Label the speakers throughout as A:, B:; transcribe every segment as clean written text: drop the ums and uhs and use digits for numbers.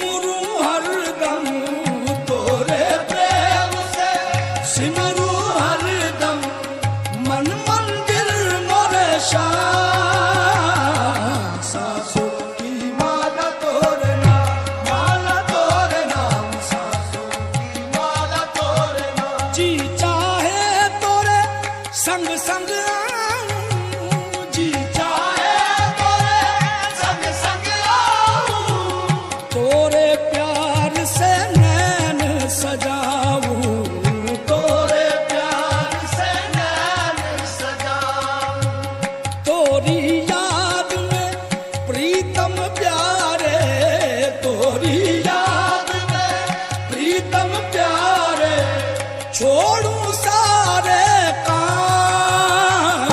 A: सिमरू हरदम तोरे प्रेम से, सिमरू हरदम मन मंदिर मोरे श्याम। सासू की माला तोरे नाम, माला तोरे नाम, सासू की माला तोरे नाम। जी चाहे तोरे संग संग आऊं, जी चाहे तोरे संग संग आऊं, तोरे प्यार से नैन सजाऊं, तोरे प्यार से नैन सजाऊं। तोरी याद में प्रीतम प्यारे, तोरी याद में प्रीतम प्यारे, छोड़ूं सारे काम।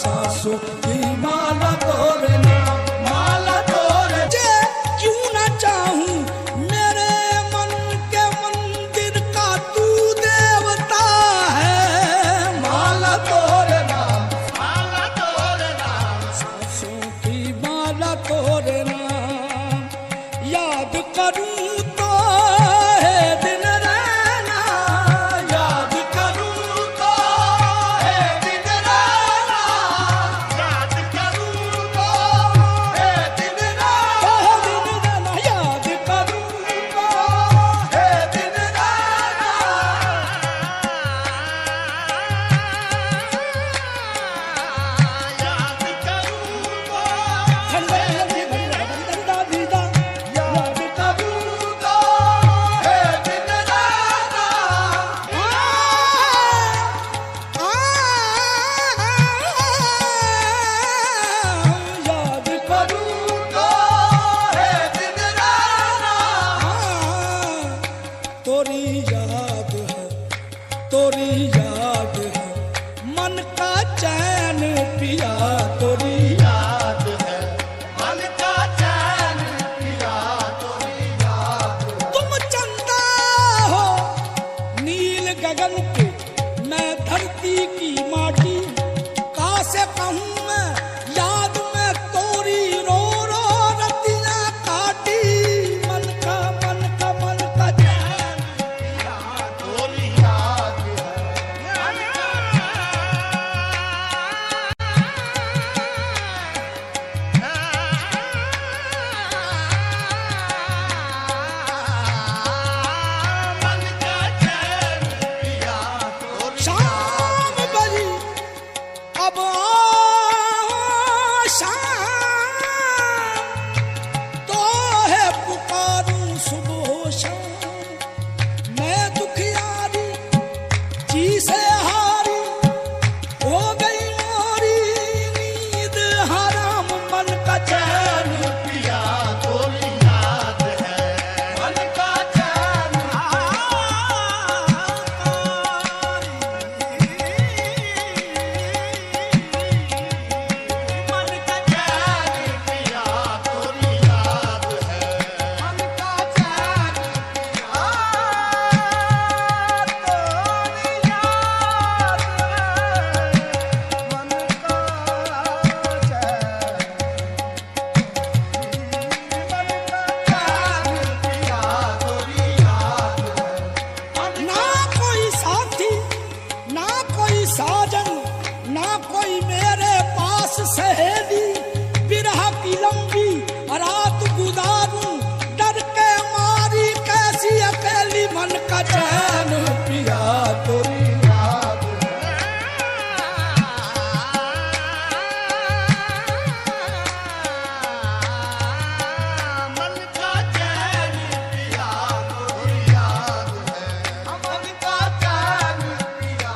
A: सासू की माला तोरे नाम, माला तोरे। जे क्यों ना चाहूं मेरे मन के मंदिर का तू देवता है, माला तोरे नाम, माला तोरे नाम, सासू की माला तोरे नाम। याद करूं तो है दिन रहना, याद करूं तो है दिन रहना, याद करूं तो है दिन रहना, याद करूं तो है दिन रहना। याद करूं तो ठंडे ठंडा दीदा, याद करूं तो है दिन रहना। याद करूं तो है दिन रहना। तोरी याद है, तोरी याद है मन का चैन पिया, तोरी याद है मन का चैन पिया, तोरी याद। तुम चंदा हो नील गगन के, मैं धरती की माटी, कासे कहूं मैं याद में तोरी रो रो रतियां काटी। मन का मन का मन का चैन पिया, तोरी याद है मन का। मन का चैन पिया, तोरी। शाम बजी अब शाम, तो है पुकारूं सुबह शाम। मैं दुखियारी जी से हारी, हो गई मोरी नींद हराम। मन का चैन पिया, तोरी याद है मन का चैन मन का चैन पिया, तोरी याद है मन का चैन पिया, तोरी याद है मन का चैन। ना कोई साथी, ना कोई साजन, ना कोई मेरे पास सहेली, बिरह की लंबी रात गुजारूं डर के मारी कैसी अकेली। मन का चैन पिया, तोरी याद है। मन का चैन पिया, तोरी याद है मन का चैन पिया।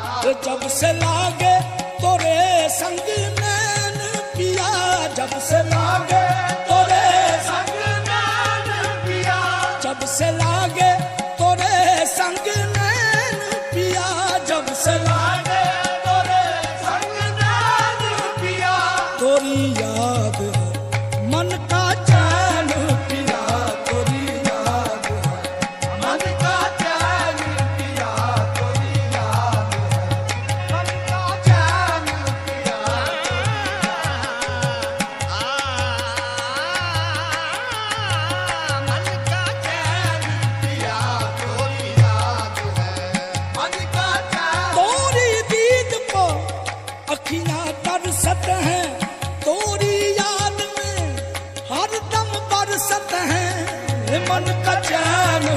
A: जब से लागे तोरे संग नैन पिया, जब से लागे तोरे संग नैन पिया, जब से लागे तोरे संग नैन पिया, जब से लागे तोरे संग नैन पिया, तोरी याद है मन का चैन पिया, तोरी याद है मन का चैन पिया, तोरी याद है मन का चैन। का चैन